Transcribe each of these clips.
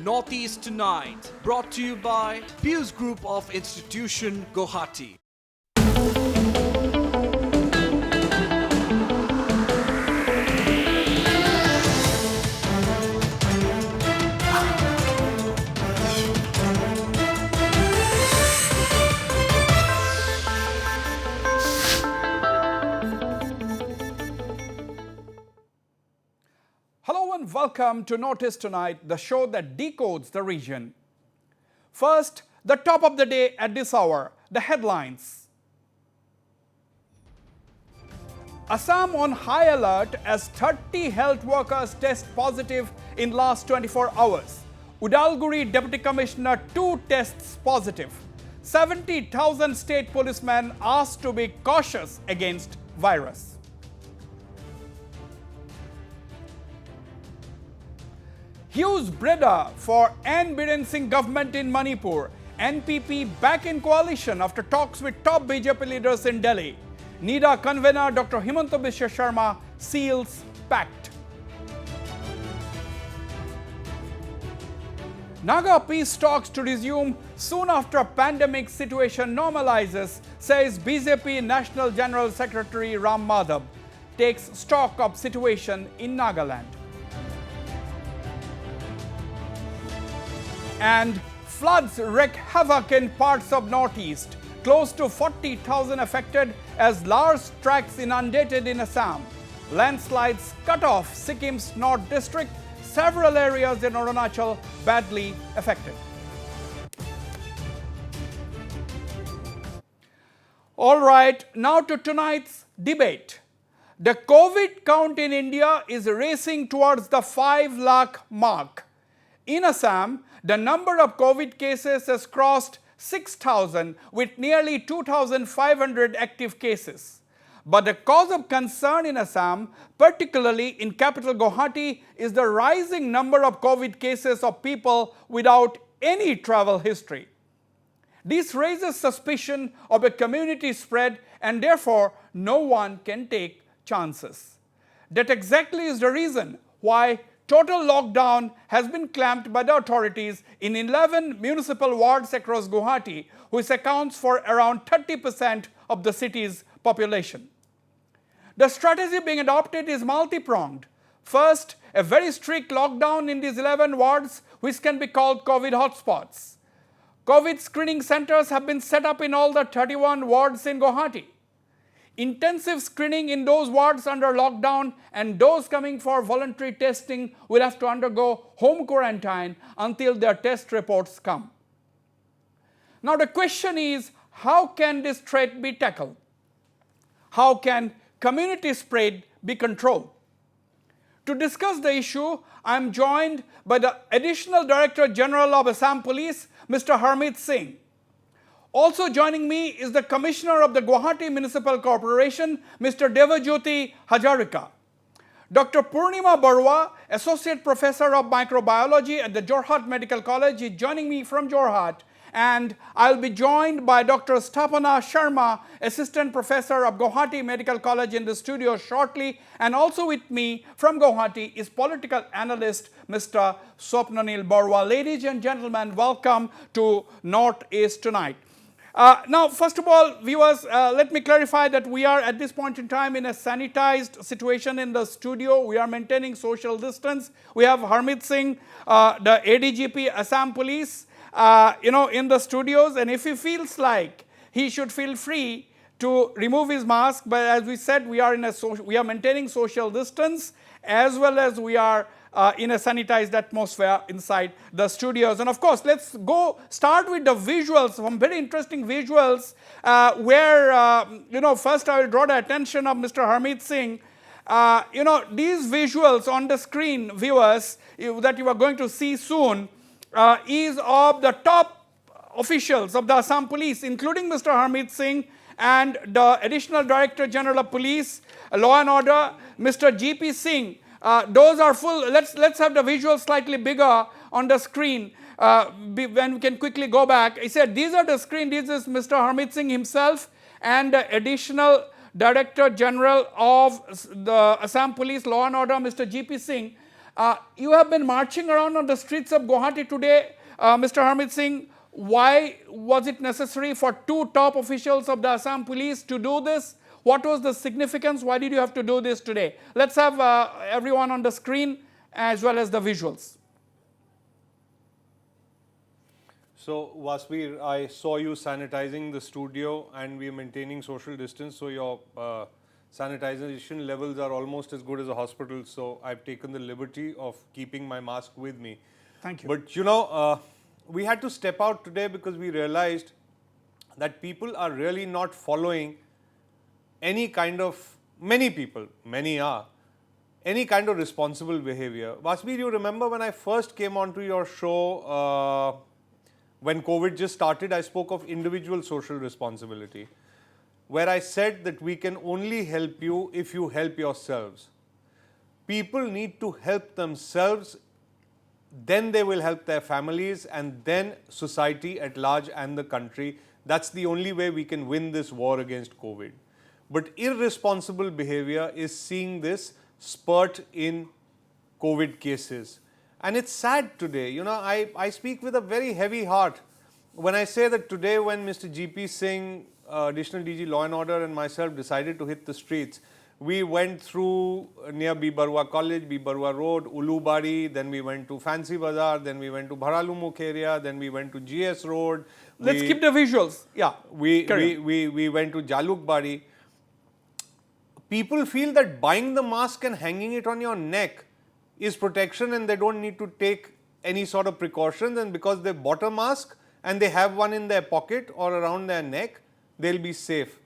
Northeast Tonight, brought to you by Pius Group of Institution, Guwahati. Hello and welcome to Notice Tonight, the show that decodes the region. First, the top of the day at this hour, the headlines. Assam on high alert as 30 health workers test positive in last 24 hours. Udalguri Deputy Commissioner 2 tests positive. 70,000 state policemen asked to be cautious against virus. Huge breather for N. Biren Singh government in Manipur. NPP back in coalition after talks with top BJP leaders in Delhi. NIDA convener Dr. Himanta Biswa Sharma seals pact. Naga peace talks to resume soon after pandemic situation normalizes, says BJP National General Secretary Ram Madhav. Takes stock of situation in Nagaland. And floods wreak havoc in parts of Northeast. Close to 40,000 affected as large tracts inundated in Assam. Landslides cut off Sikkim's North District. Several areas in Arunachal badly affected. All right, now to tonight's debate. The COVID count in India is racing towards the 5 lakh mark. In Assam, the number of COVID cases has crossed 6,000 with nearly 2,500 active cases. But the cause of concern in Assam, particularly in capital Guwahati, is the rising number of COVID cases of people without any travel history. This raises suspicion of a community spread and therefore no one can take chances. That exactly is the reason why total lockdown has been clamped by the authorities in 11 municipal wards across Guwahati, which accounts for around 30% of the city's population. The strategy being adopted is multi-pronged. First, a very strict lockdown in these 11 wards, which can be called COVID hotspots. COVID screening centers have been set up in all the 31 wards in Guwahati. Intensive screening in those wards under lockdown, and those coming for voluntary testing will have to undergo home quarantine until their test reports come. Now the question is, how can this threat be tackled? How can community spread be controlled? To discuss the issue, I am joined by the Additional Director General of Assam Police, Mr. Harmeet Singh. Also joining me is the Commissioner of the Guwahati Municipal Corporation, Mr. Devajyoti Hajarika. Dr. Purnima Barua, Associate Professor of Microbiology at the Jorhat Medical College, is joining me from Jorhat. And I'll be joined by Dr. Sthapana Sharma, Assistant Professor of Guwahati Medical College in the studio shortly. And also with me from Guwahati is political analyst Mr. Swapnanil Barua. Ladies and gentlemen, welcome to Northeast Tonight. Now, first of all, viewers, let me clarify that we are at this point in time in a sanitized situation in the studio. We are maintaining social distance. We have Harmeet Singh, the ADGP Assam Police, in the studios. And if he feels like he should feel free to remove his mask, but as we said, we are maintaining social distance as well as we are in a sanitized atmosphere inside the studios. And of course, let's start with the visuals, some very interesting visuals where, first I will draw the attention of Mr. Harmeet Singh. These visuals on the screen, viewers, that you are going to see soon, is of the top officials of the Assam Police, including Mr. Harmeet Singh and the Additional Director General of Police, Law and Order, Mr. G.P. Singh. Those are full. Let's have the visuals slightly bigger on the screen. When we can quickly go back. I said these are the screen. This is Mr. Harmeet Singh himself and the Additional Director General of the Assam Police Law and Order, Mr. G.P. Singh. You have been marching around on the streets of Guwahati today, Mr. Harmeet Singh. Why was it necessary for two top officials of the Assam police to do this? What was the significance? Why did you have to do this today? Let's have everyone on the screen as well as the visuals. So, Wasbir, I saw you sanitizing the studio and we are maintaining social distance. So, your sanitization levels are almost as good as a hospital. So, I've taken the liberty of keeping my mask with me. Thank you. But, you know, we had to step out today because we realized that people are really not following any kind of, many people, many are, any kind of responsible behavior. Wasbir, you remember when I first came onto your show, when COVID just started, I spoke of individual social responsibility, where I said that we can only help you if you help yourselves. People need to help themselves, then they will help their families, and then society at large and the country. That's the only way we can win this war against COVID. But irresponsible behavior is seeing this spurt in COVID cases. And it's sad today. You know, I speak with a very heavy heart when I say that today when Mr. G.P. Singh, Additional DG Law and Order, and myself decided to hit the streets, we went through near B. Barua College, B. Barua Road, Ulubari, then we went to Fancy Bazaar, then we went to Bharalumukh area, then we went to GS Road. Let's keep the visuals. Yeah. We went to Jalukbari. People feel that buying the mask and hanging it on your neck is protection and they don't need to take any sort of precautions, and because they bought a mask and they have one in their pocket or around their neck, they'll be safe.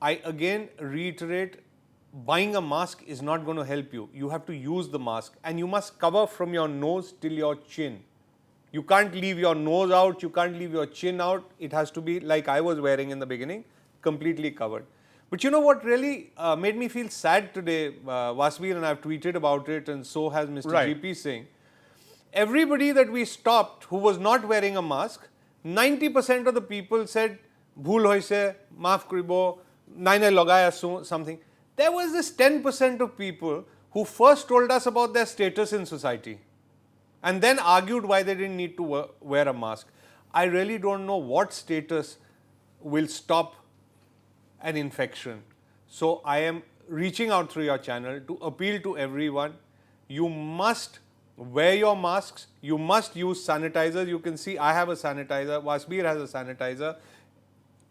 I again reiterate, buying a mask is not going to help you. You have to use the mask and you must cover from your nose till your chin. You can't leave your nose out, you can't leave your chin out. It has to be like I was wearing in the beginning, completely covered. But you know what really made me feel sad today, Wasbir, and I've tweeted about it, and so has Mr. G.P. Singh. Everybody that we stopped who was not wearing a mask, 90% of the people said, "Bhool hoise, maaf kribo, naine lagaya something." There was this 10% of people who first told us about their status in society and then argued why they didn't need to wear a mask. I really don't know what status will stop an infection. So I am reaching out through your channel to appeal to everyone. You must wear your masks. You must use sanitizers. You can see I have a sanitizer. Wasbir has a sanitizer.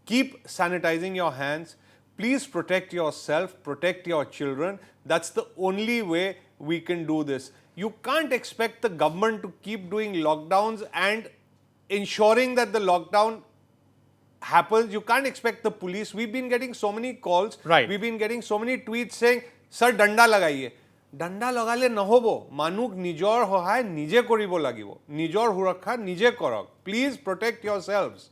Keep sanitizing your hands. Please protect yourself, protect your children. That's the only way we can do this. You can't expect the government to keep doing lockdowns and ensuring that the lockdown happens. You can't expect the police. We've been getting so many calls. Right. We've been getting so many tweets saying, "Sir, danda lagaiye." Danda lagale nahobo. Manuk nijor hohai nije koribo lagibo. Nijor hurakha nije korok. Please protect yourselves.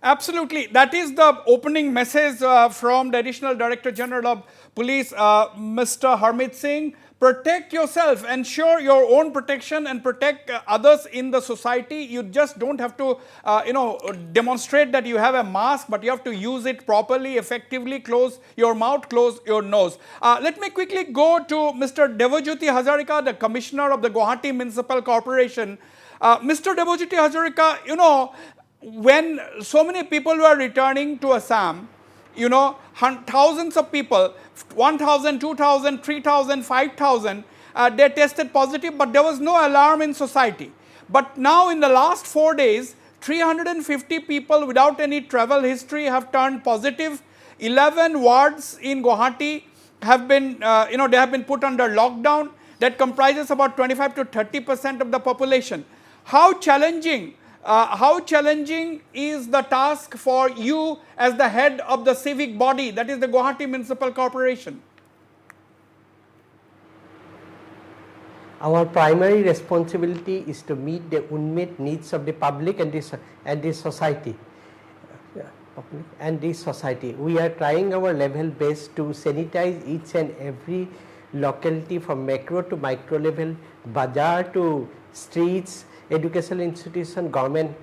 Absolutely. That is the opening message from the Additional Director General of Police, Mr. Harmeet Singh. Protect yourself, ensure your own protection and protect others in the society. You just don't have to, demonstrate that you have a mask, but you have to use it properly, effectively. Close your mouth, close your nose. Let me quickly go to Mr. Debojyoti Hazarika, the Commissioner of the Guwahati Municipal Corporation. Mr. Debojyoti Hazarika, you know, when so many people were returning to Assam, you know, thousands of people, 1,000, 2,000, 3,000, 5,000, they tested positive, but there was no alarm in society. But now in the last 4 days, 350 people without any travel history have turned positive. 11 wards in Guwahati have been, they have been put under lockdown. That comprises about 25 to 30% of the population. How challenging is the task for you as the head of the civic body, that is the Guwahati Municipal Corporation? Our primary responsibility is to meet the unmet needs of the public and the society. We are trying our level best to sanitize each and every locality from macro to micro level, bazaar to streets, educational institution, government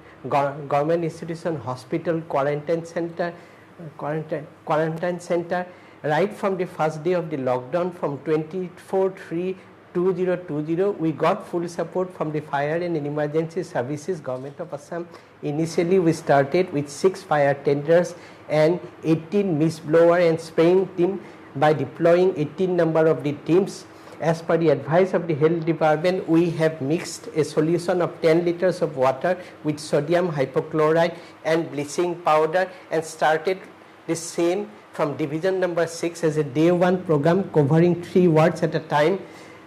institution, hospital, quarantine center, right from the first day of the lockdown from 24/3 2020, we got full support from the fire and emergency services government of Assam. Initially we started with 6 fire tenders and 18 mist blower and spraying team by deploying 18 number of the teams. As per the advice of the health department, we have mixed a solution of 10 liters of water with sodium hypochlorite and bleaching powder and started the same from division number 6 as a day 1 program covering 3 wards at a time,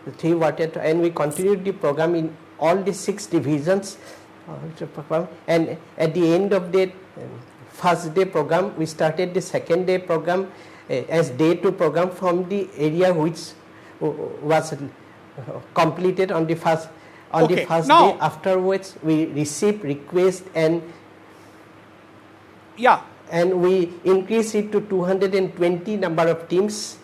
and we continued the program in all the 6 divisions. And at the end of the first day program, we started the second day program as day 2 program from the area which was completed on the first now, day. Afterwards, we received request and we increased it to 220 number of teams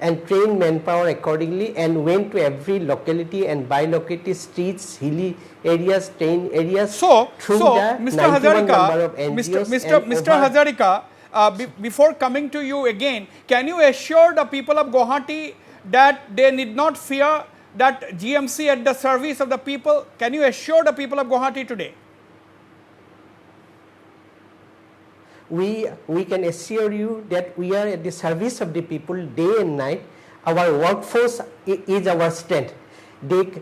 and trained manpower accordingly and went to every locality and by locality, streets, hilly areas, train areas. So the Mr. Hazarika, before coming to you again, can you assure the people of Guwahati that they need not fear that GMC at the service of the people? Can you assure the people of Guwahati today? We can assure you that we are at the service of the people day and night. Our workforce is our strength. They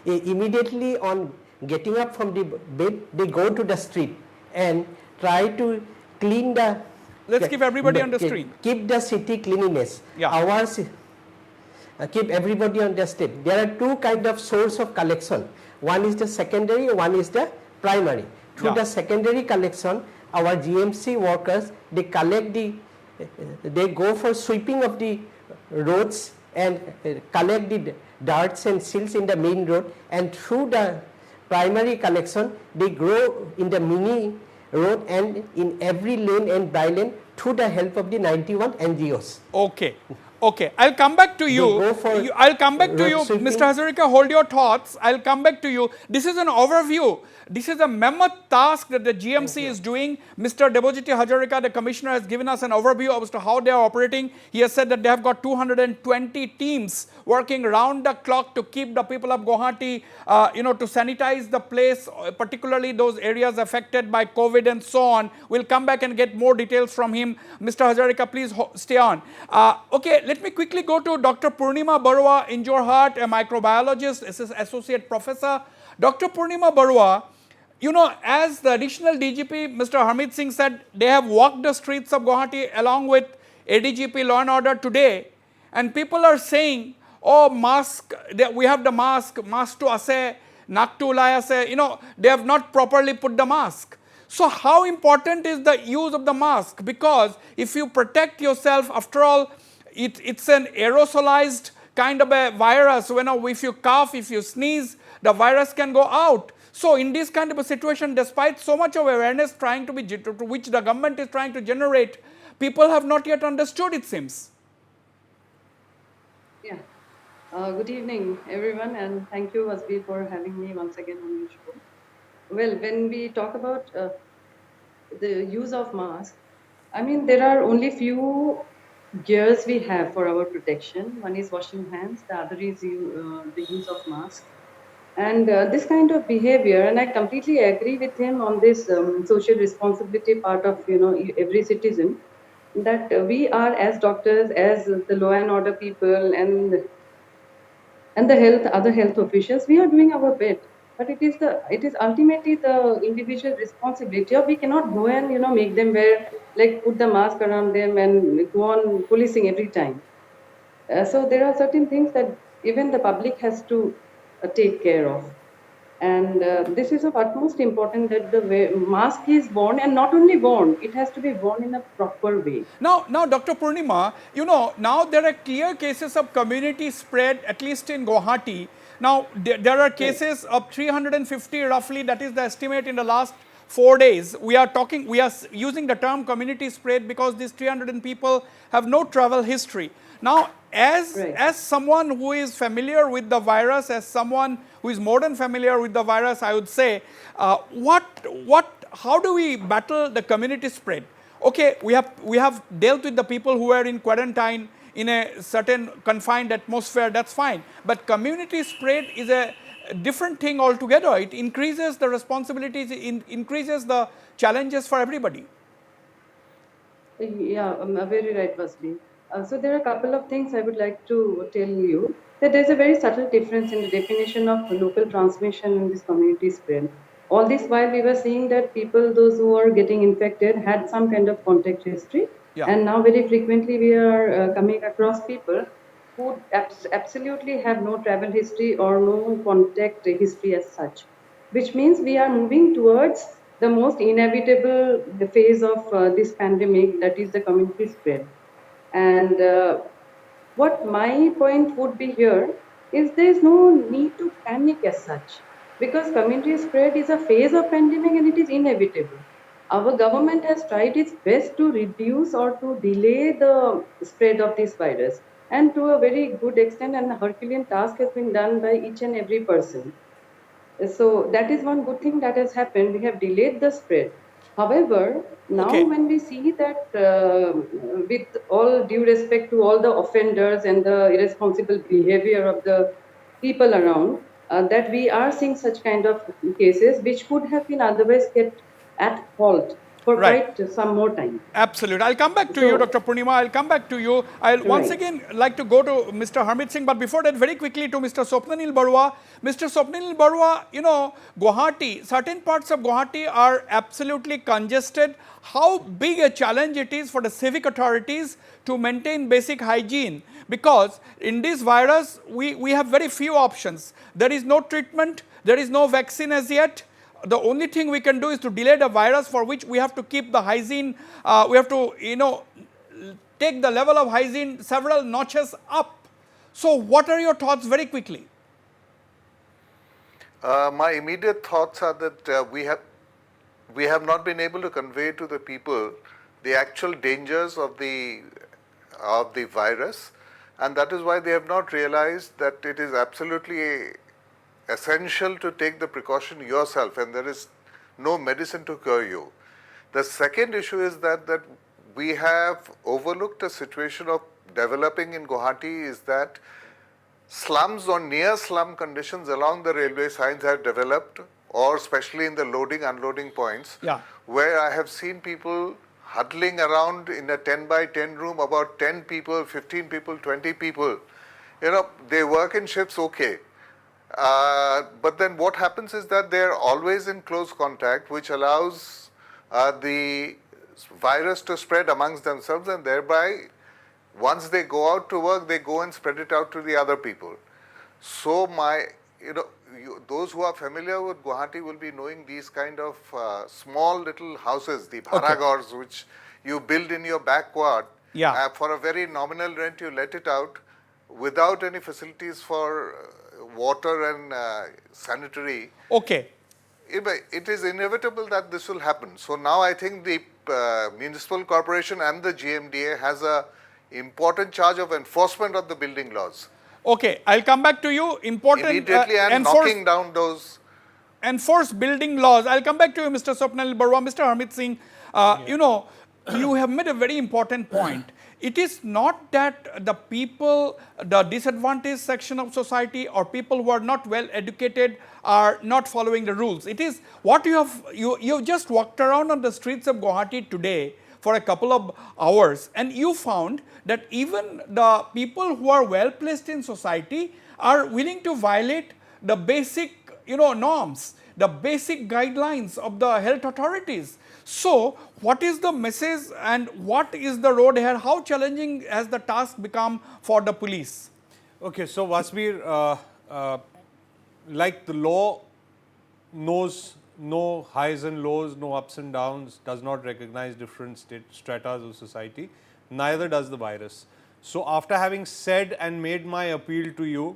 immediately on getting up from the bed, they go to the street and try to clean the. Let's keep everybody on the screen. Keep the city cleanliness. Yeah. Keep everybody on the street. There are 2 kind of source of collection. One is the secondary, one is the primary. Through the secondary collection, our GMC workers, they collect they go for sweeping of the roads and collect the darts and silts in the main road, and through the primary collection, they grow in the mini road and in every lane and by lane through the help of the 91 NGOs. Okay, I'll come back to you. I'll come back to you, Mr. Hazarika. Hold your thoughts. I'll come back to you. This is an overview. This is a mammoth task that the GMC is doing. Mr. Debojyoti Hazarika, the commissioner, has given us an overview as to how they are operating. He has said that they have got 220 teams working round the clock to keep the people of Guwahati, to sanitize the place, particularly those areas affected by COVID and so on. We'll come back and get more details from him. Mr. Hazarika, please stay on. Okay, let me quickly go to Dr. Purnima Barua in Jorhat, a microbiologist, associate professor. Dr. Purnima Barua, as the additional DGP, Mr. Harmeet Singh said, they have walked the streets of Guwahati along with ADGP Law and Order today, and people are saying, oh, mask, we have the mask to ase, nak to ulai ase, they have not properly put the mask. So how important is the use of the mask? Because if you protect yourself, after all, it's an aerosolized kind of a virus. If you cough, if you sneeze, the virus can go out. So in this kind of a situation, despite so much of awareness which the government is trying to generate, people have not yet understood, it seems. Yeah. Good evening, everyone, and thank you, Wasbi, for having me once again on your show. Well, when we talk about the use of masks, there are only few gears we have for our protection. One is washing hands, the other is the use of masks. And this kind of behavior, and I completely agree with him on this social responsibility part of every citizen, that we are as doctors, as the law and order people, and the other health officials, we are doing our bit. But it is ultimately the individual responsibility. Or we cannot go and make them put the mask around them and go on policing every time. So there are certain things that even the public has to take care of. And this is of utmost importance that the mask is worn, and not only worn, it has to be worn in a proper way. Now Dr. Purnima, now there are clear cases of community spread, at least in Guwahati. Now there are cases of 350 roughly, that is the estimate in the last 4 days. We are using the term community spread because these 300 people have no travel history. Now, as someone who is familiar with the virus, as someone who is more than familiar with the virus, I would say, how do we battle the community spread? Okay, we have dealt with the people who are in quarantine in a certain confined atmosphere, that's fine. But community spread is a different thing altogether. It increases the responsibilities, increases the challenges for everybody. Yeah, very right, Vasbi. So there are a couple of things I would like to tell you that there's a very subtle difference in the definition of local transmission in this community spread. All this while we were seeing that people, those who are getting infected, had some kind of contact history, Yeah. and now very frequently we are coming across people who absolutely have no travel history or no contact history as such, which means we are moving towards the most inevitable phase of this pandemic, that is the community spread. And what my point would be here is there is no need to panic as such, because community spread is a phase of pandemic and it is inevitable. Our government has tried its best to reduce or to delay the spread of this virus, and to a very good extent, and a Herculean task has been done by each and every person. So that is one good thing that has happened. We have delayed the spread. However, now Okay. when we see that, with all due respect to all the offenders and the irresponsible behavior of the people around, that we are seeing such kind of cases which could have been otherwise kept at halt for Right. quite some more time. Absolutely. I'll come back to you, So, Dr. Purnima. I'll come back to you. I'll once right. again like to go to Mr. Harmeet Singh, but before that, very quickly to Mr. Swapnanil Barua. Mr. Swapnanil Barua, you know, Guwahati, certain parts of Guwahati are absolutely congested. How big a challenge it is for the civic authorities to maintain basic hygiene? Because in this virus, we have very few options. There is no treatment, there is no vaccine as yet. The only thing we can do is to delay the virus, for which we have to keep the hygiene, we have to, you know, take the level of hygiene several notches up. So what are your thoughts very quickly? My immediate thoughts are that we have not been able to convey to the people the actual dangers of the virus, and that is why they have not realized that it is absolutely essential to take the precaution yourself, and there is no medicine to cure you. The second issue is that we have overlooked a situation of developing in Guwahati, is that slums or near slum conditions along the railway signs have developed, or especially in the loading unloading points, Yeah. where I have seen people huddling around in a 10 by 10 room, about 10 people, 15 people, 20 people. You know, they work in shifts, okay. But then what happens is that they are always in close contact, which allows the virus to spread amongst themselves, and thereby once they go out to work, they go and spread it out to the other people. So those who are familiar with Guwahati will be knowing these kind of small little houses, the bharagars, which you build in your backyard. Yeah. For a very nominal rent, you let it out without any facilities for water and sanitary. Okay. It is inevitable that this will happen. So now I think the municipal corporation and the GMDA has a important charge of enforcement of the building laws. Okay, I'll come back to you. Important Immediately and knocking down those. Enforce building laws. I'll come back to you, Mr. Swapnanil Barua. Mr. Harmeet Singh, you know, you have made a very important point. It is not that the people, the disadvantaged section of society or people who are not well educated are not following the rules. It is what you just walked around on the streets of Guwahati today for a couple of hours, and you found that even the people who are well placed in society are willing to violate the basic, you know, norms, the basic guidelines of the health authorities. So what is the message and what is the road ahead? How challenging has the task become for the police? Okay, so Vasbir, like the law knows no highs and lows, no ups and downs, does not recognize different stratas of society, neither does the virus. So after having said and made my appeal to you,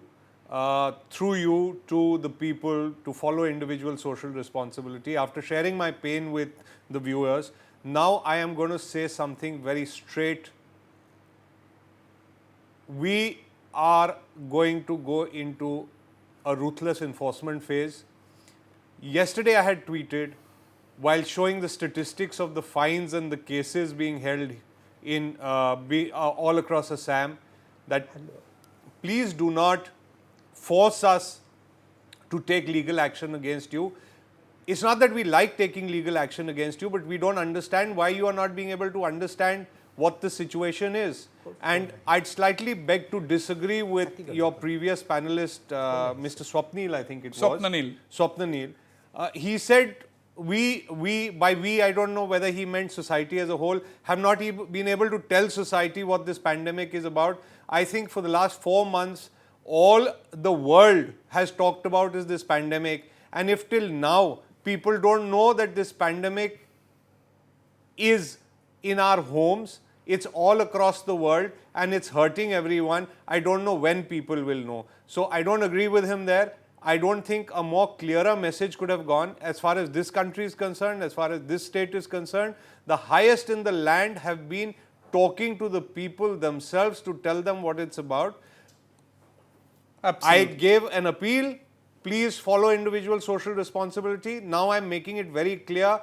through you to the people to follow individual social responsibility, after sharing my pain with the viewers, now I am going to say something very straight. We are going to go into a ruthless enforcement phase. Yesterday I had tweeted, while showing the statistics of the fines and the cases being held in all across Assam, that please do not force us to take legal action against you. It's not that we like taking legal action against you, but we don't understand why you are not being able to understand what the situation is. And I'd slightly beg to disagree with your previous panelist, Mr. Swapnil, I think it was. Swapnil. He said, by we, I don't know whether he meant society as a whole, have not been able to tell society what this pandemic is about. I think for the last 4 months, all the world has talked about is this pandemic. And if till now, people don't know that this pandemic is in our homes, it's all across the world and it's hurting everyone, I don't know when people will know. So I don't agree with him there. I don't think a more clearer message could have gone. As far as this country is concerned, as far as this state is concerned, the highest in the land have been talking to the people themselves to tell them what it's about. Absolutely. I gave an appeal, please follow individual social responsibility. Now I'm making it very clear,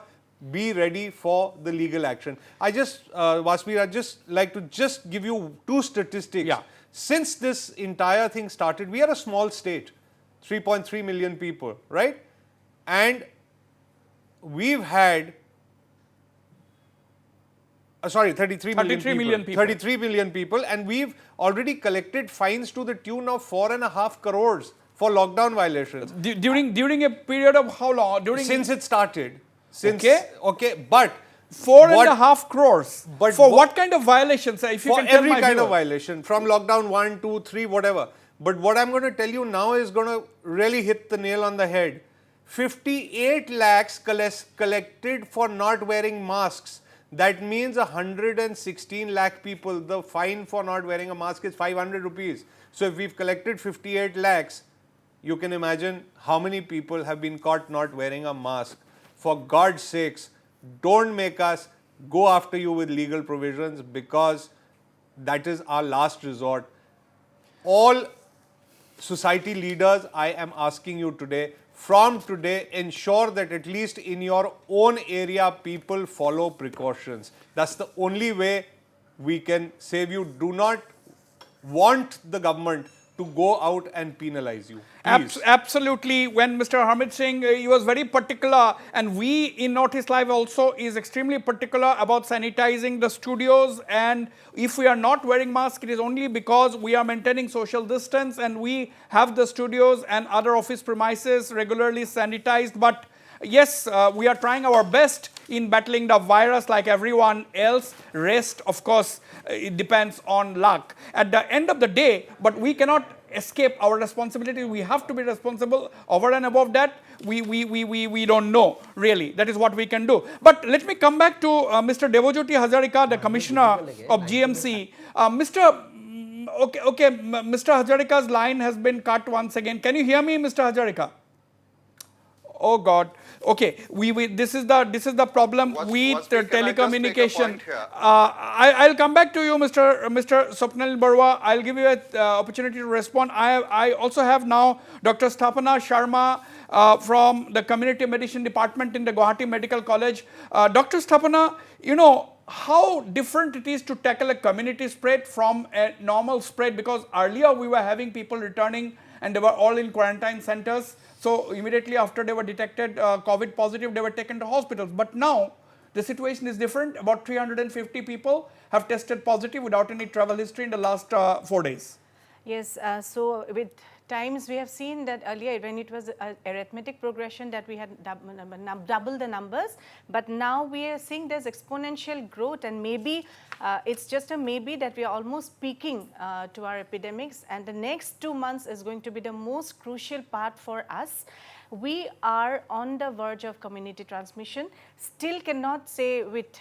be ready for the legal action. I just, Vaspeer, I'd just like to just give you 2 statistics. Yeah. Since this entire thing started, we are a small state, 3.3 million people, right? And we've had, 33 million people. 33 million people, and we've already collected fines to the tune of 4.5 crores for lockdown violations. During a period of how long? Since it started. Okay, but 4.5 crores. But for what kind of violations? If you for can tell every my kind viewer. of violation, from lockdown 1, 2, 3, whatever. But what I'm going to tell you now is going to really hit the nail on the head. 58 lakhs collected for not wearing masks. That means 116 lakh people. The fine for not wearing a mask is 500 rupees. So if we've collected 58 lakhs, you can imagine how many people have been caught not wearing a mask. For God's sakes, don't make us go after you with legal provisions, because that is our last resort. All society leaders, I am asking you today, from today, ensure that at least in your own area, people follow precautions. That's the only way we can save you. Do not want the government to go out and penalize you. Absolutely. When Mr. Harmeet Singh, he was very particular, and we in Northeast Live also is extremely particular about sanitizing the studios, and if we are not wearing masks, it is only because we are maintaining social distance, and we have the studios and other office premises regularly sanitized. But yes, we are trying our best in battling the virus like everyone else. Rest, of course, it depends on luck at the end of the day, but we cannot escape our responsibility. We have to be responsible. Over and above that, we don't know really. That is what we can do. But let me come back to Mr. Devajyoti Hazarika, the Commissioner of GMC. Mr. Hazarika's line has been cut once again. Can you hear me, Mr. Hazarika? Oh God. Okay, this is the problem with telecommunication. I'll come back to you, Mr. Swapnil Barua. I'll give you an opportunity to respond. I also have now Dr. Sthapana Sharma from the Community Medicine Department in the Guwahati Medical College. Dr. Sthapana, you know how different it is to tackle a community spread from a normal spread, because earlier we were having people returning and they were all in quarantine centers. So immediately after they were detected COVID positive, they were taken to hospitals. But now the situation is different. About 350 people have tested positive without any travel history in the last 4 days. Yes, so with times we have seen that earlier when it was a arithmetic progression that we had double the numbers, but now we are seeing there's exponential growth, and maybe it's just a maybe that we are almost peaking to our epidemics, and the next 2 months is going to be the most crucial part for us. We are on the verge of community transmission. Still cannot say with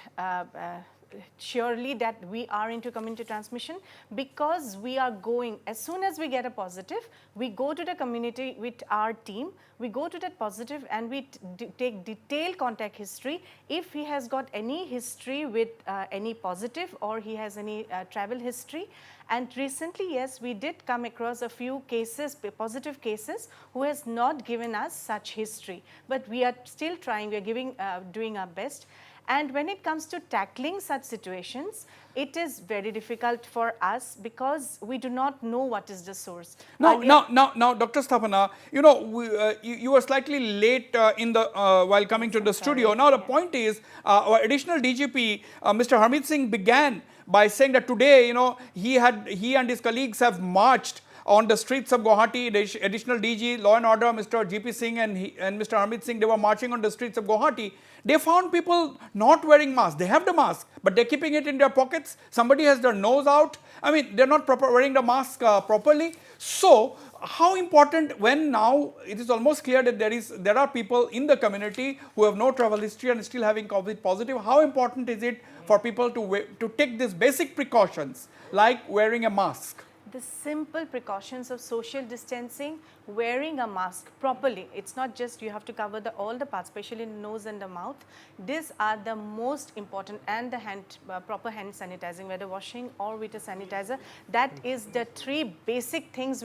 surely that we are into community transmission, because we are going, as soon as we get a positive, we go to the community with our team, we go to that positive and we take detailed contact history. If he has got any history with any positive, or he has any travel history. And recently, yes, we did come across a few cases, positive cases, who has not given us such history, but we are still trying, we are doing our best. And when it comes to tackling such situations, it is very difficult for us because we do not know what is the source. Now, Earlier- now, Dr. Sthapana, you know, you were slightly late in the while coming to the studio. Now, the point is, our additional DGP, Mr. Harmeet Singh, began by saying that today, you know, he and his colleagues have marched on the streets of Guwahati. The additional DG, Law and Order, Mr. GP Singh and Mr. Harmeet Singh, they were marching on the streets of Guwahati. They found people not wearing masks. They have the mask, but they're keeping it in their pockets. Somebody has their nose out. I mean, they're not wearing the mask properly. So, how important, when now it is almost clear that there are people in the community who have no travel history and still having COVID positive, how important is it for people to take these basic precautions like wearing a mask? The simple precautions of social distancing, wearing a mask properly. It's not just you have to cover all the parts, especially nose and the mouth. These are the most important, and the proper hand sanitizing, whether washing or with a sanitizer. That is the three basic things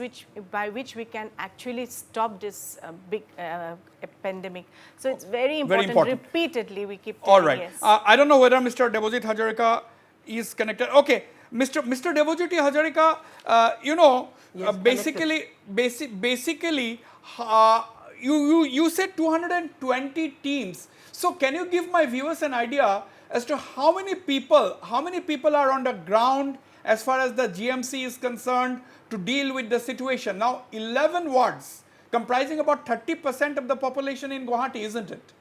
by which we can actually stop this big pandemic. So it's very important. Repeatedly we keep telling. All right. Yes. I don't know whether Mr. Debojit Hazarika is connected. Okay. Mr. Debojit Hazarika, you know, Yes, basically, you said 220 teams. So can you give my viewers an idea as to how many people are on the ground as far as the GMC is concerned to deal with the situation? Now, 11 wards comprising about 30% of the population in Guwahati, isn't it?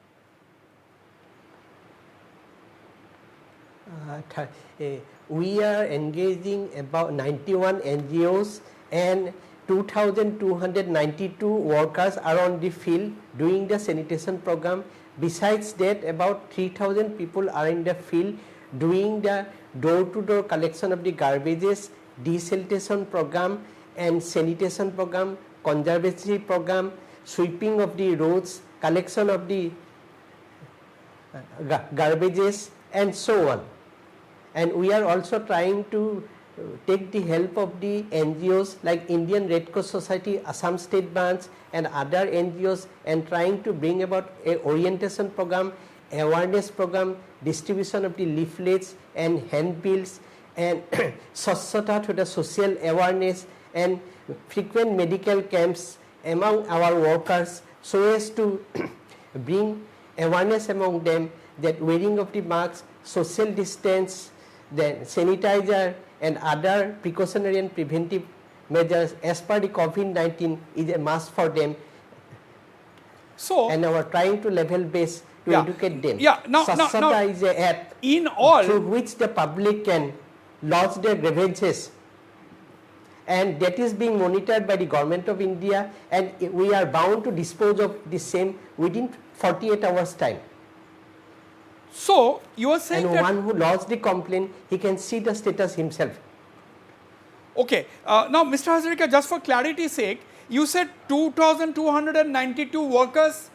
We are engaging about 91 NGOs and 2,292 workers are on the field doing the sanitation program. Besides that, about 3,000 people are in the field doing the door-to-door collection of the garbages, desiltation program and sanitation program, conservancy program, sweeping of the roads, collection of the garbages and so on. And we are also trying to take the help of the NGOs like Indian Red Cross Society, Assam State Branch and other NGOs, and trying to bring about a orientation program, awareness program, distribution of the leaflets and handbills and Swachhata to the social awareness and frequent medical camps among our workers so as to bring awareness among them that wearing of the masks, social distance, then sanitizer and other precautionary and preventive measures as per the COVID-19 is a must for them. So, and we are trying to level base to educate them. Now, is a app in all, through which the public can lodge their grievances, and that is being monitored by the Government of India, and we are bound to dispose of the same within 48 hours time. So, you are saying and that one who lodged the complaint, he can see the status himself. Okay. Now, Mr. Hazarika, just for clarity's sake, you said 2,292 workers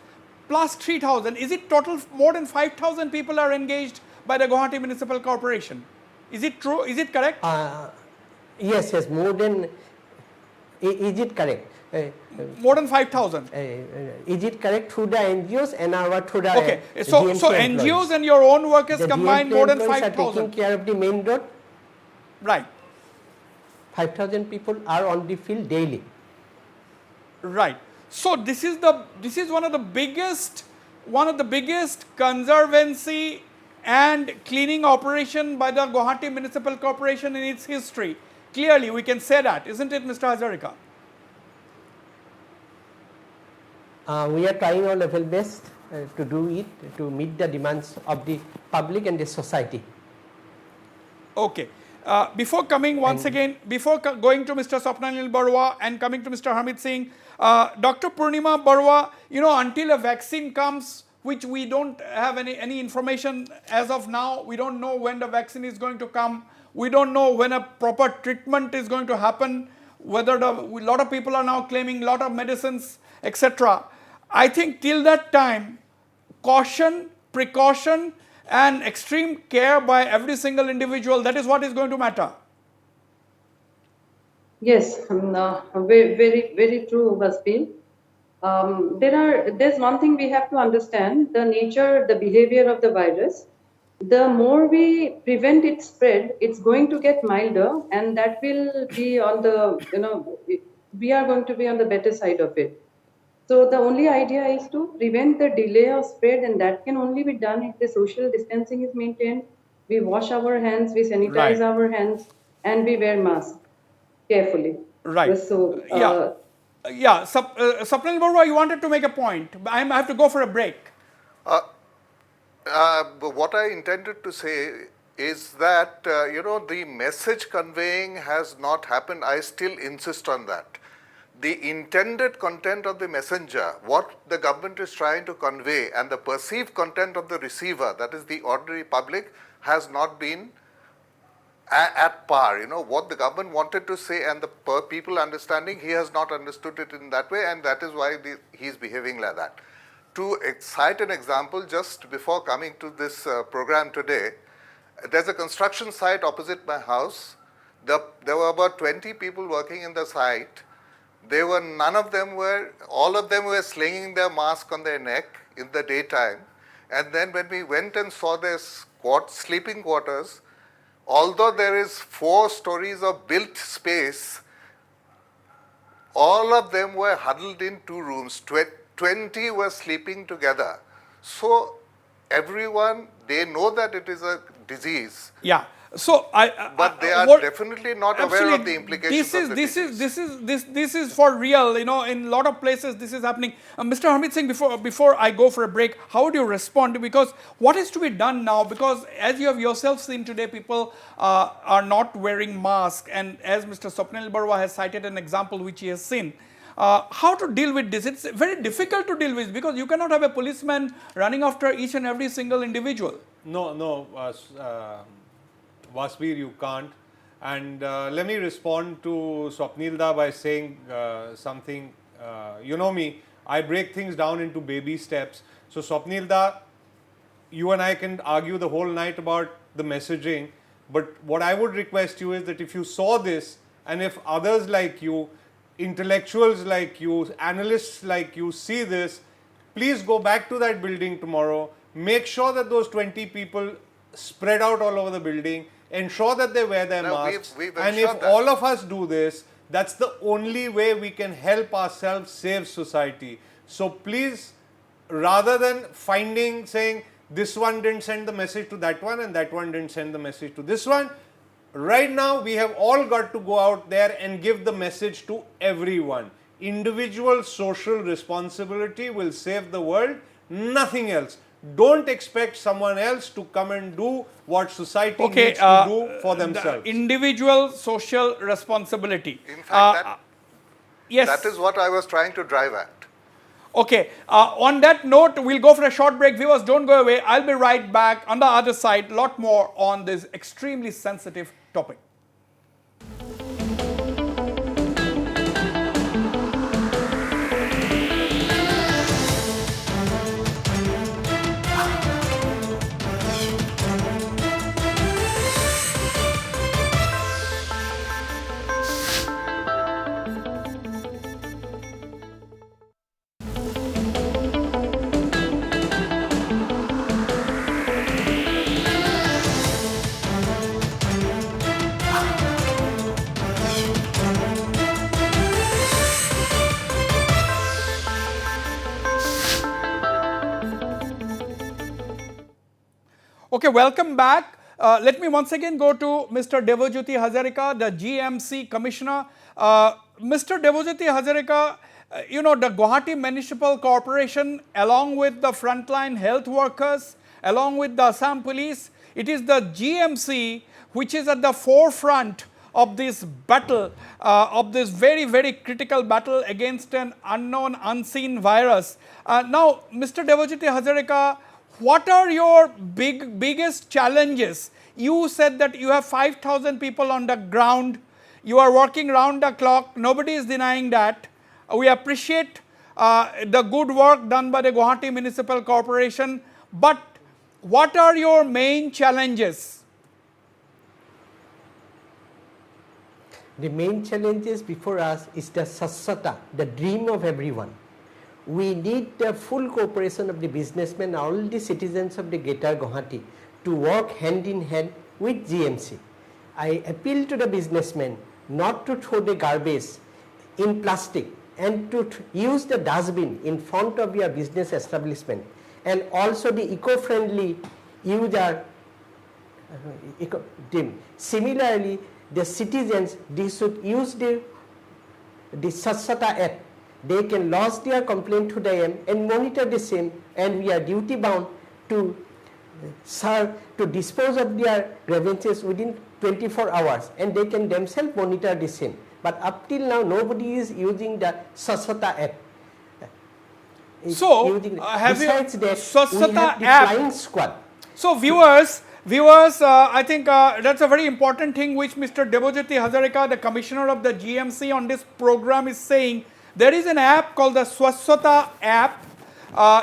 plus 3,000. Is it total more than 5,000 people are engaged by the Guwahati Municipal Corporation? Is it true? Is it correct? Yes, more than. Is it correct? More than 5,000. Is it correct through the NGOs and our through the okay? So NGOs and your own workers combined more than 5,000. Are taking care of the main road. Right. 5,000 people are on the field daily. Right. So this is one of the biggest conservancy and cleaning operation by the Guwahati Municipal Corporation in its history. Clearly, we can say that, isn't it, Mr. Hazarika? We are trying our level best to do it, to meet the demands of the public and the society. Okay. Before coming once again, before going to Mr. Swapnanil Barua and coming to Mr. Harmeet Singh, Dr. Purnima Barua, you know, until a vaccine comes, which we don't have any information as of now, we don't know when the vaccine is going to come, we don't know when a proper treatment is going to happen, whether a lot of people are now claiming a lot of medicines, etc. I think till that time, caution, precaution and extreme care by every single individual, that is what is going to matter. Yes, very, very, very true, Vaspi. There's one thing we have to understand: the nature, the behavior of the virus. the more we prevent its spread, it's going to get milder, and that will be on the, we are going to be on the better side of it. So the only idea is to prevent the delay of spread, and that can only be done if the social distancing is maintained. We wash our hands, we sanitize Right. our hands, and we wear masks carefully. Right. So, Yeah. Swapnil Barua, you wanted to make a point. I have to go for a break. But what I intended to say is that, the message conveying has not happened. I still insist on that. The intended content of the messenger, what the government is trying to convey, and the perceived content of the receiver, that is the ordinary public, has not been at par. What the government wanted to say and the people understanding, he has not understood it in that way, and that is why he is behaving like that. To cite an example, just before coming to this program today, there's a construction site opposite my house. There were about 20 people working in the site. All of them were slinging their mask on their neck in the daytime. And then when we went and saw their sleeping quarters, although there is 4 stories of built space, all of them were huddled in 2 rooms. 20 were sleeping together. So everyone, they know that it is a disease. Yeah. So But they are definitely not aware of the implications of the disease. This is for real. In a lot of places this is happening. Mr. Harmeet Singh, before I go for a break, how would you respond? Because what is to be done now? Because as you have yourself seen today, people are not wearing masks, and as Mr. Swapnil Barua has cited an example which he has seen. How to deal with this? It's very difficult to deal with because you cannot have a policeman running after each and every single individual. No, Vasbir, you can't. And let me respond to Swapnil Da by saying something. You know me, I break things down into baby steps. So Swapnil Da, you and I can argue the whole night about the messaging, but what I would request you is that if you saw this, and if others like you, intellectuals like you, analysts like you see this, please go back to that building tomorrow. Make sure that those 20 people spread out all over the building. Ensure that they wear their masks. we've And ensured if that. all of us do this, that's the only way we can help ourselves save society. So please, rather than saying this one didn't send the message to that one and that one didn't send the message to this one, right now we have all got to go out there and give the message to everyone. Individual social responsibility will save the world, nothing else. Don't expect someone else to come and do what society needs to do for themselves. The individual social responsibility. In fact, yes. that is what I was trying to drive at. Okay, on that note, we'll go for a short break. Viewers, don't go away. I'll be right back on the other side, a lot more on this extremely sensitive topic. Okay, welcome back. Let me once again go to Mr. Debojyoti Hazarika, the GMC Commissioner. Mr. Debojyoti Hazarika, the Guwahati Municipal Corporation, along with the frontline health workers, along with the Assam Police, it is the GMC which is at the forefront of this battle, of this very, very critical battle against an unknown, unseen virus. Now, Mr. Debojyoti Hazarika, what are your biggest challenges? You said that you have 5,000 people on the ground. You are working round the clock. Nobody is denying that. We appreciate the good work done by the Guwahati Municipal Corporation. But what are your main challenges? The main challenges before us is the Sasata, the dream of everyone. We need the full cooperation of the businessmen, all the citizens of the Greater Guwahati to work hand in hand with GMC. I appeal to the businessmen not to throw the garbage in plastic and to use the dustbin in front of your business establishment, and also the eco-friendly user. Similarly, the citizens, they should use the Swachhata app. They can lodge their complaint to the AM and monitor the same, and we are duty bound to dispose of their grievances within 24 hours, and they can themselves monitor the same. But up till now, nobody is using the Swachhata app. So, have you Besides that, we Swachhata have the app? flying squad. So viewers, I think that's a very important thing which Mr. Debojyoti Hazarika, the commissioner of the GMC on this program, is saying. There is an app called the Swachhata app.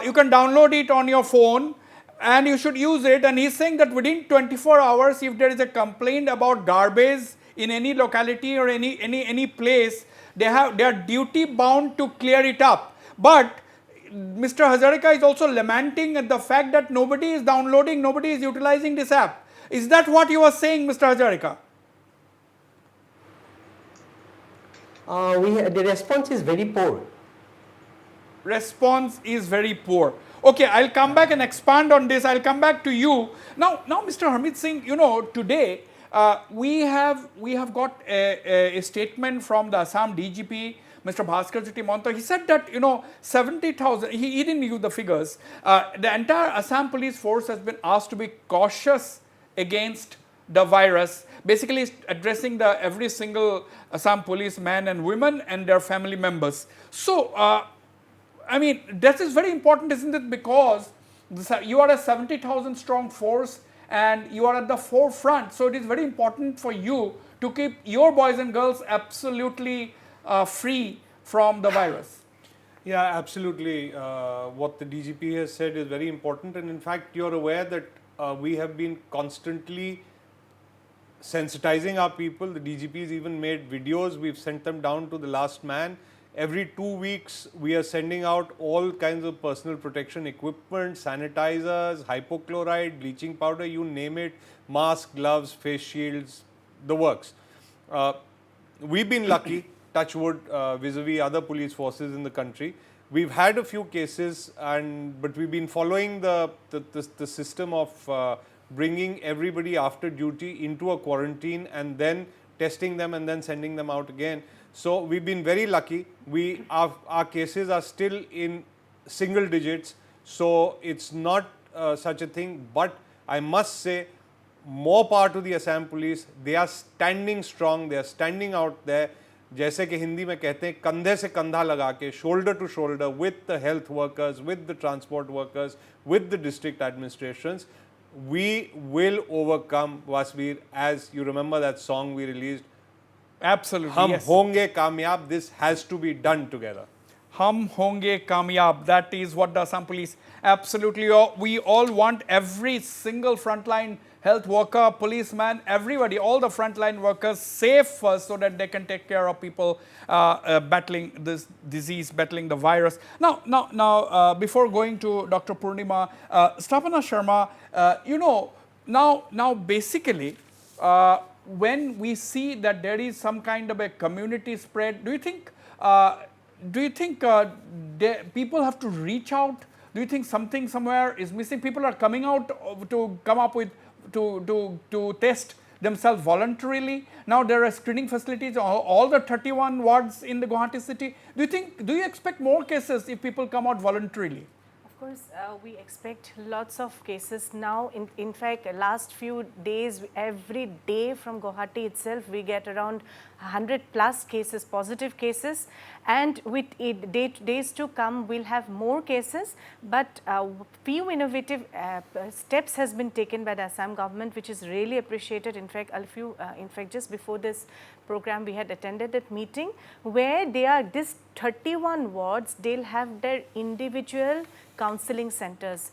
You can download it on your phone and you should use it. And he's saying that within 24 hours, if there is a complaint about garbage in any locality or any place, they are duty bound to clear it up. But Mr. Hazarika is also lamenting at the fact that nobody is downloading, nobody is utilizing this app. Is that what you are saying, Mr. Hazarika? The response is very poor. Response is very poor. Okay, I'll come back and expand on this. I'll come back to you. Now Mr. Harmeet Singh, you know, today we have got a statement from the Assam DGP, Mr. Bhaskar Jyoti Mahanta. He said that, you know, 70,000, he didn't use the figures. The entire Assam police force has been asked to be cautious against the virus, basically addressing every single Assam policeman and women and their family members. So, I mean, this is very important, isn't it? Because you are a 70,000 strong force and you are at the forefront. So, it is very important for you to keep your boys and girls absolutely free from the virus. Yeah, absolutely. What the DGP has said is very important, and in fact, you're aware that we have been constantly sensitizing our people. The DGP's even made videos. We've sent them down to the last man. Every 2 weeks, we are sending out all kinds of personal protection equipment, sanitizers, hypochlorite, bleaching powder, you name it, masks, gloves, face shields, the works. We've been lucky, touch wood, vis-a-vis other police forces in the country. We've had a few cases, but we've been following the system of bringing everybody after duty into a quarantine and then testing them and then sending them out again. So we've been very lucky. Our cases are still in single digits, so it's not such a thing. But I must say, more power to the Assam police. They are standing strong. They are standing out there. जैसे कि हिंदी में कहते हैं कंधे से कंधा लगा के, shoulder to shoulder with the health workers, with the transport workers, with the district administrations. We will overcome, Vasveer, as you remember that song we released. Absolutely, Hum yes. honge kamyab. This has to be done together. Hum honge kamyab. That is what the Assam police absolutely. We all want every single frontline health worker, policeman, everybody, all the frontline workers safe first so that they can take care of people battling this disease, battling the virus. Now, before going to Dr. Purnima, Sthapana Sharma, you know, now basically, when we see that there is some kind of a community spread, do you think people have to reach out? Do you think something somewhere is missing? People are coming out to come up with to test themselves voluntarily. Now there are screening facilities all the 31 wards in the Guwahati city. Do you expect more cases if people come out voluntarily? Of course, we expect lots of cases now. In fact, last few days, every day from Guwahati itself, we get around 100 plus cases, positive cases, and with days to come, we'll have more cases. But few innovative steps has been taken by the Assam government, which is really appreciated. In fact, just before this program, we had attended that meeting where this 31 wards, they'll have their individual counseling centers,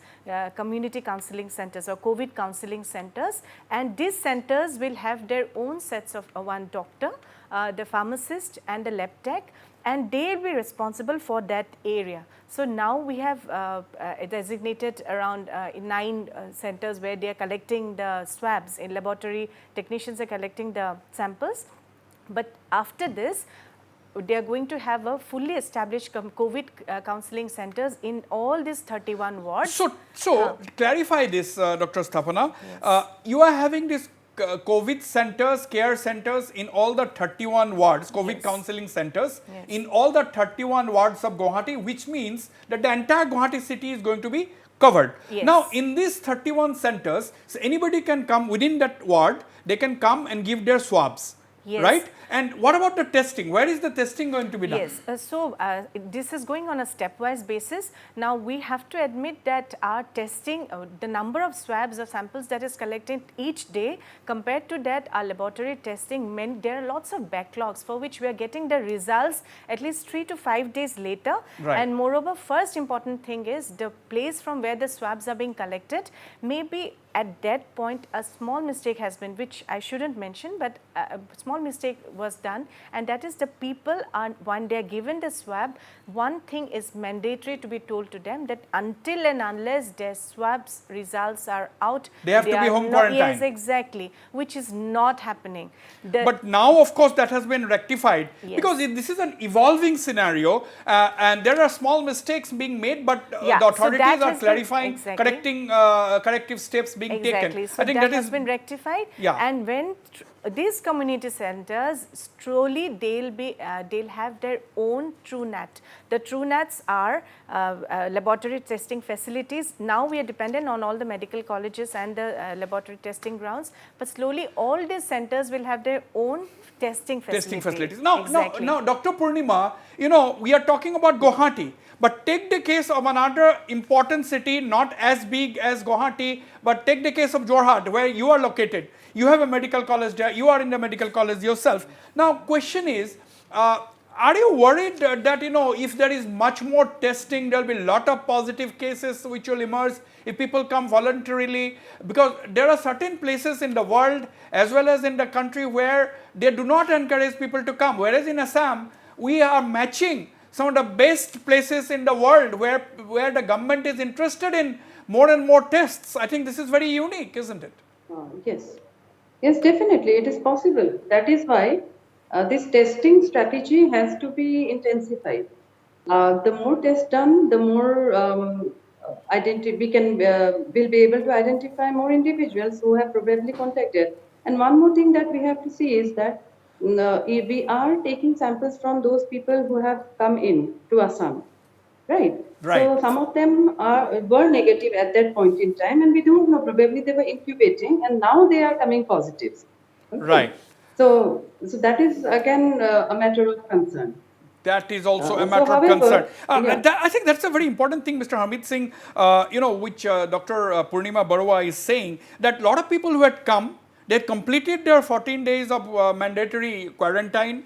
community counseling centers or COVID counseling centers, and these centers will have their own sets of one doctor, the pharmacist and the lab tech, and they will be responsible for that area. So now we have designated around 9 centers where they are collecting the swabs. In laboratory, technicians are collecting the samples. But after this, they are going to have a fully established COVID counseling centers in all these 31 wards. So clarify this, Dr. Sthapana. You are having this COVID centers, care centers in all the 31 wards, COVID counseling centers in all the 31 wards of Guwahati, which means that the entire Guwahati city is going to be covered. Now, in these 31 centers, so anybody can come within that ward, they can come and give their swabs. Right? And what about the testing? Where is the testing going to be done? Yes, so this is going on a stepwise basis. Now we have to admit that our testing, the number of swabs or samples that is collected each day, compared to that our laboratory testing, there are lots of backlogs for which we are getting the results at least 3 to 5 days later. And moreover, first important thing is the place from where the swabs are being collected. Maybe at that point a small mistake has been, which I shouldn't mention, but a small mistake was done, and that is the people are, when they are given the swab, one thing is mandatory to be told to them, that until and unless their swabs results are out, they have to be home quarantined. Yes, exactly, which is not happening. But now of course that has been rectified, because this is an evolving scenario and there are small mistakes being made, but the authorities are clarifying, correcting corrective steps being taken. So I think that has been rectified, and when these community centers, slowly they'll have their own TruNat. The TruNats are laboratory testing facilities. Now we are dependent on all the medical colleges and the laboratory testing grounds, but slowly all these centers will have their own testing facilities. Now, now, Dr. Purnima, you know, we are talking about Guwahati, but take the case of another important city, not as big as Guwahati, but take the case of Jorhat, where you are located. You have a medical college there, you are in the medical college yourself. Now, question is, are you worried that, you know, if there is much more testing, there will be a lot of positive cases which will emerge if people come voluntarily? Because there are certain places in the world as well as in the country where they do not encourage people to come. Whereas in Assam, we are matching some of the best places in the world where the government is interested in more and more tests. I think this is very unique, isn't it? Yes. Yes, definitely, it is possible. That is why this testing strategy has to be intensified. The more tests done, the more we'll be able to identify more individuals who have probably contacted. And one more thing that we have to see is that we are taking samples from those people who have come in to Assam, right? So some of them were negative at that point in time, and we don't know, probably they were incubating and now they are coming positives. Okay? Right. So that is again a matter of concern. That is also a matter of concern. I think that's a very important thing, Mr. Harmeet Singh, you know, which Dr. Purnima Barua is saying, that a lot of people who had come, they completed their 14 days of mandatory quarantine.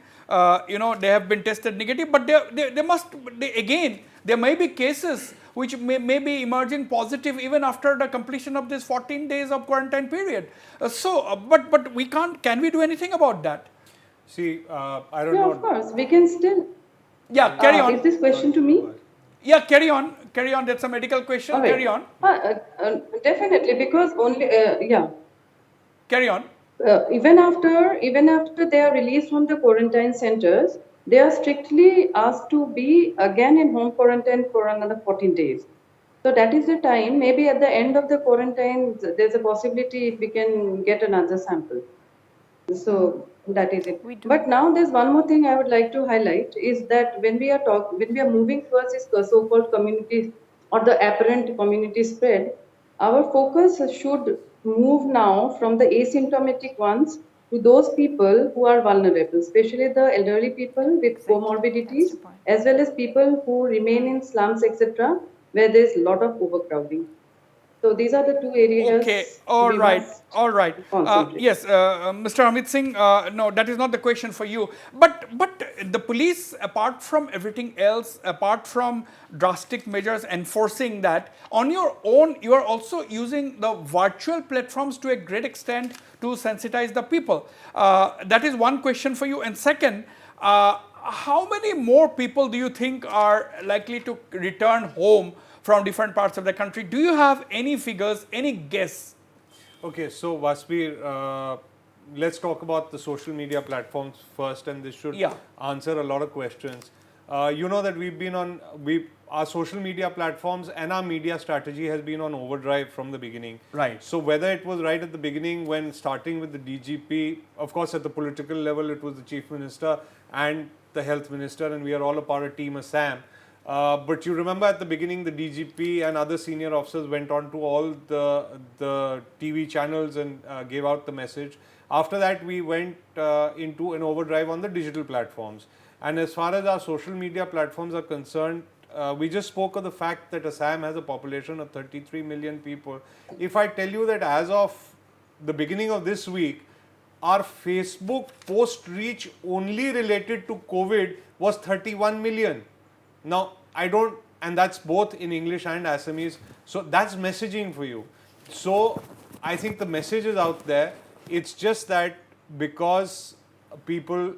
You know, they have been tested negative, but there may be cases which may be emerging positive even after the completion of this 14 days of quarantine period. But we can't, can we do anything about that? See, I don't know. Of course, we can still. Yeah, carry on. Is this question to me? Yeah, carry on. Carry on. That's a medical question. Okay. Carry on. Definitely, because only, Carry on. Even after they are released from the quarantine centers, they are strictly asked to be again in home quarantine for another 14 days. So that is the time, maybe at the end of the quarantine, there's a possibility if we can get another sample. So that is it. But now there's one more thing I would like to highlight, is that when we are moving towards this so-called community or the apparent community spread, our focus should move now from the asymptomatic ones to those people who are vulnerable, especially the elderly people with comorbidities, as well as people who remain in slums, etc., where there's a lot of overcrowding. So these are the two areas. Okay, all right. Yes, Mr. Harmeet Singh, no, that is not the question for you. But the police, apart from everything else, apart from drastic measures enforcing that, on your own, you are also using the virtual platforms to a great extent to sensitize the people. That is one question for you. And second, how many more people do you think are likely to return home from different parts of the country? Do you have any figures, any guess? Okay, so Vasbir, let's talk about the social media platforms first, and this should answer a lot of questions. You know that we've been on, our social media platforms and our media strategy has been on overdrive from the beginning. Right. So whether it was right at the beginning when starting with the DGP, of course at the political level it was the Chief Minister and the Health Minister, and we are all a part of Team Assam. But you remember at the beginning the DGP and other senior officers went on to all the TV channels and gave out the message. After that we went into an overdrive on the digital platforms. And as far as our social media platforms are concerned, we just spoke of the fact that Assam has a population of 33 million people. If I tell you that as of the beginning of this week, our Facebook post reach only related to COVID was 31 million. Now, and that's both in English and Assamese. So that's messaging for you. So I think the message is out there. It's just that because people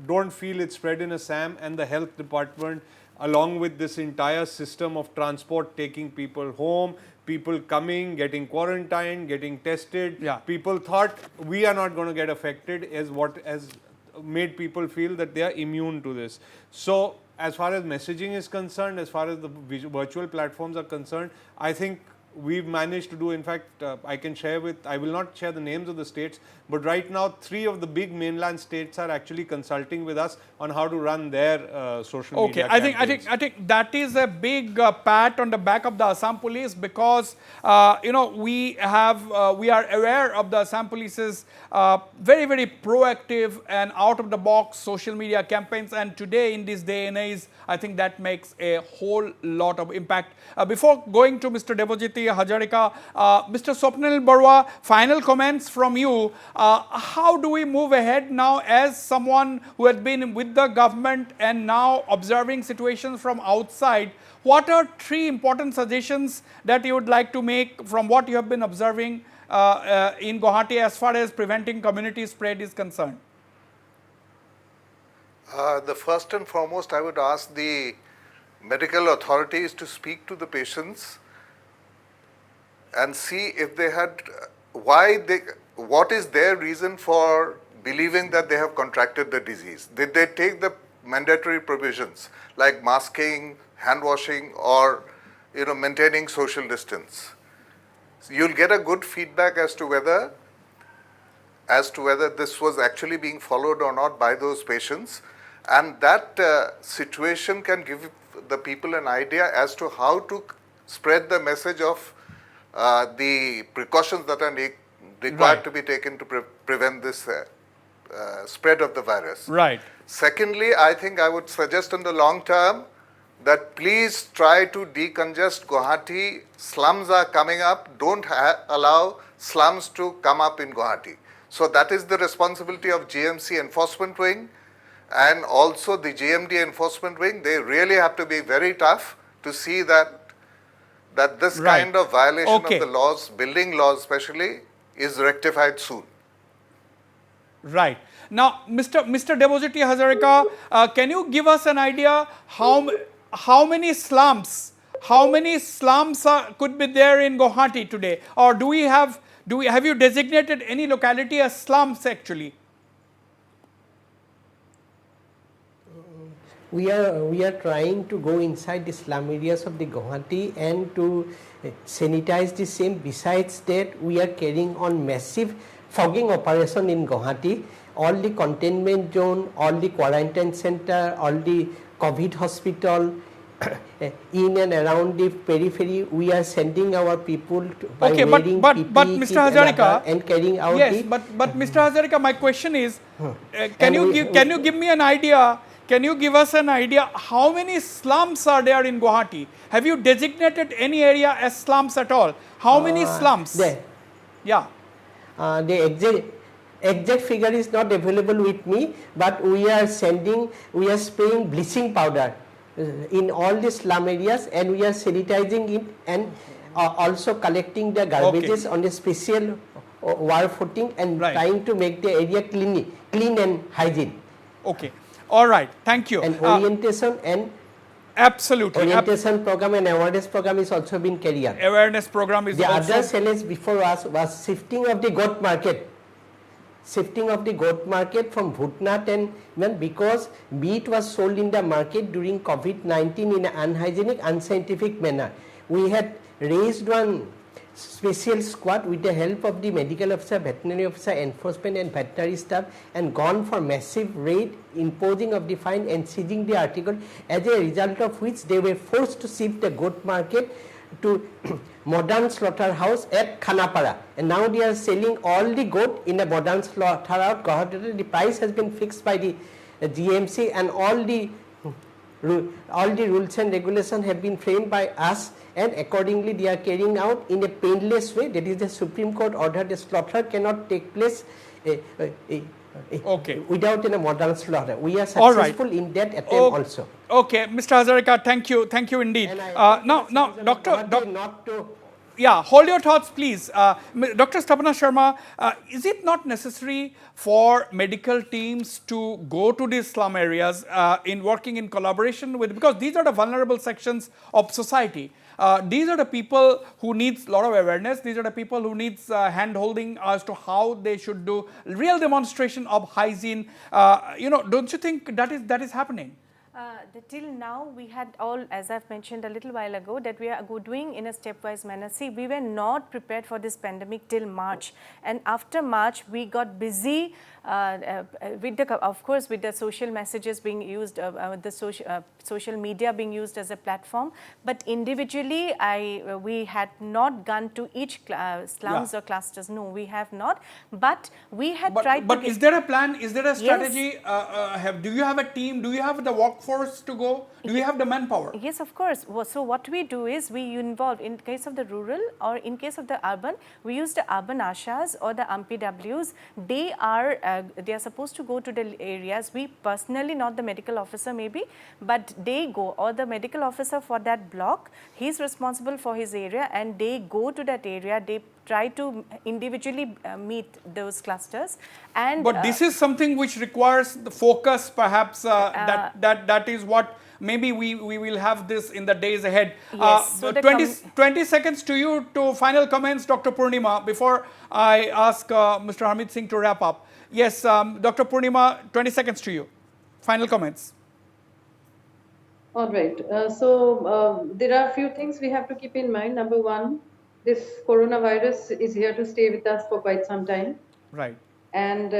don't feel it's spread in Assam, and the health department, along with this entire system of transport taking people home, people coming, getting quarantined, getting tested, people thought we are not going to get affected, as made people feel that they are immune to this. So as far as messaging is concerned, as far as the virtual platforms are concerned, I think we've managed to do, in fact, I will not share the names of the states, but right now 3 of the big mainland states are actually consulting with us on how to run their social media campaigns. I think that is a big pat on the back of the Assam Police, because we are aware of the Assam Police's very, very proactive and out of the box social media campaigns, and today in this day and age, I think that makes a whole lot of impact. Before going to Mr. Debojyoti Hazarika, Mr. Swapnil Barua, final comments from you. How do we move ahead now as someone who had been with the government and now observing situations from outside? What are 3 important suggestions that you would like to make from what you have been observing in Guwahati as far as preventing community spread is concerned? The first and foremost, I would ask the medical authorities to speak to the patients and see if they had, what is their reason for believing that they have contracted the disease. Did they take the mandatory provisions like masking, hand washing, or maintaining social distance? So you'll get a good feedback as to whether this was actually being followed or not by those patients, and that situation can give the people an idea as to how to spread the message of the precautions that are required to be taken to prevent this spread of the virus. Right. Secondly, I think I would suggest in the long term that please try to decongest Guwahati. Slums are coming up. Don't allow slums to come up in Guwahati. So that is the responsibility of GMC Enforcement Wing and also the GMD Enforcement Wing. They really have to be very tough to see that this kind of violation of the laws, building laws especially, is rectified soon. Right. Now, Mr. Debojyoti Hazarika, can you give us an idea how many slums could be there in Guwahati today, or have you designated any locality as slums actually? We are trying to go inside the slum areas of the Guwahati and to sanitize the same. Besides that, we are carrying on massive fogging operation in Guwahati. All the containment zone, all the quarantine center, all the COVID hospital, in and around the periphery, we are sending our people by wearing PPE but Mr. Hazarika, and carrying out but Mr. Hazarika, my question is, can you give me an idea? Can you give us an idea how many slums are there in Guwahati? Have you designated any area as slums at all? How many slums? Yeah. The exact figure is not available with me, but we are spraying bleaching powder in all the slum areas, and we are sanitizing it and also collecting the garbages on a special war footing and trying to make the area clean and hygiene. Okay. All right, thank you. And orientation Absolutely. orientation program and awareness program is also being carried out. Awareness program is The also. other challenge before us was shifting of the goat market. Shifting of the goat market from Bhutnat and because meat was sold in the market during COVID-19 in an unhygienic, unscientific manner. We had raised one special squad with the help of the medical officer, veterinary officer, enforcement and veterinary staff and gone for massive raid, imposing of the fine and seizing the article, as a result of which they were forced to shift the goat market to modern slaughterhouse at Khanapara, and now they are selling all the goat in a modern slaughterhouse. The price has been fixed by the GMC, and all the rules and regulations have been framed by us, and accordingly they are carrying out in a painless way. That is, the Supreme Court ordered the slaughter cannot take place Okay. without a modern slaughter. We are All right. successful in that attempt Oh, also. Okay, Mr. Hazarika, thank you indeed. And I Now, Doctor, not to yeah, hold your thoughts, please. Dr. Stapana Sharma, is it not necessary for medical teams to go to these slum areas in working in collaboration with, because these are the vulnerable sections of society. These are the people who needs a lot of awareness. These are the people who needs hand-holding as to how they should do real demonstration of hygiene. Don't you think that is happening? Till now, we had all, as I've mentioned a little while ago, that we are doing in a stepwise manner. See, we were not prepared for this pandemic till March, and after March, we got busy with the social messages being used, the social media being used as a platform. But individually, we had not gone to each slums or clusters. No, we have not. But we had tried. But is there a plan? Is there a strategy? Yes. Do you have a team? Do you have the workforce to go? Do you have the manpower? Yes, of course. So what we do is we involve, in case of the rural or in case of the urban, we use the urban ashas or the MPWs. They are supposed to go to the areas. We personally, not the medical officer maybe, but they go, or the medical officer for that block, he is responsible for his area, and they go to that area. They try to individually meet those clusters. And but this is something which requires the focus, perhaps. That is what maybe we will have this in the days ahead. Yes, so 20 seconds to you to final comments, Dr. Purnima, before I ask Mr. Harmeet Singh to wrap up. Yes, Dr. Purnima, 20 seconds to you. Final comments. All right. So there are a few things we have to keep in mind. Number one, this coronavirus is here to stay with us for quite some time. Right. And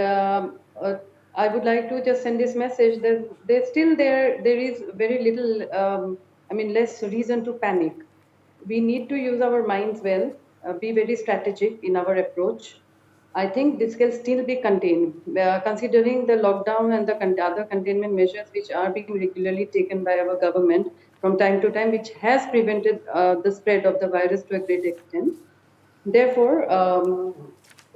I would like to just send this message that there is very little, less reason to panic. We need to use our minds well, be very strategic in our approach. I think this can still be contained, considering the lockdown and the other containment measures which are being regularly taken by our government from time to time, which has prevented the spread of the virus to a great extent. Therefore,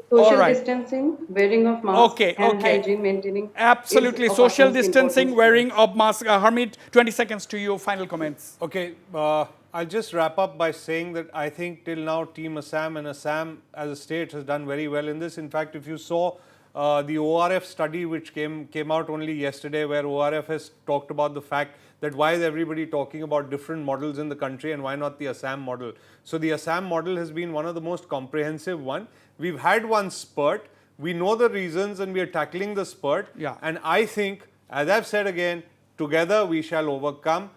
social distancing, wearing of masks, hand hygiene, maintaining. Absolutely. Social distancing, wearing of masks. Harmeet, 20 seconds to you. Final comments. Okay. I'll just wrap up by saying that I think till now Team Assam and Assam as a state has done very well in this. In fact, if you saw the ORF study which came out only yesterday, where ORF has talked about the fact that why is everybody talking about different models in the country and why not the Assam model. So the Assam model has been one of the most comprehensive one. We've had one spurt. We know the reasons and we are tackling the spurt. Yeah. And I think, as I've said again, together we shall overcome.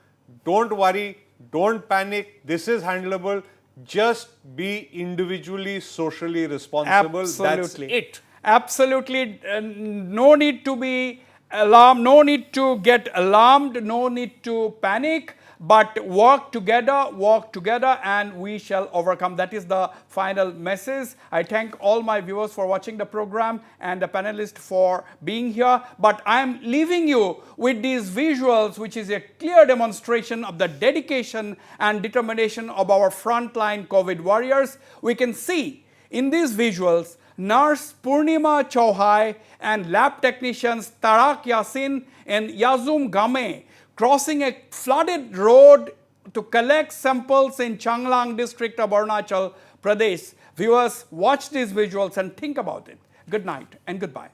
Don't worry. Don't panic. This is handleable. Just be individually, socially responsible. Absolutely. That's it. Absolutely. No need to be alarmed. No need to get alarmed. No need to panic. But work together, and we shall overcome. That is the final message. I thank all my viewers for watching the program and the panelists for being here. But I am leaving you with these visuals, which is a clear demonstration of the dedication and determination of our frontline COVID warriors. We can see in these visuals Nurse Purnima Chauhai and lab technicians Tarak Yasin and Yazum Game crossing a flooded road to collect samples in Changlang district of Arunachal Pradesh. Viewers, watch these visuals and think about it. Good night and goodbye.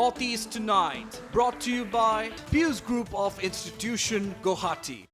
Northeast Tonight, brought to you by Pius Group of Institution, Guwahati.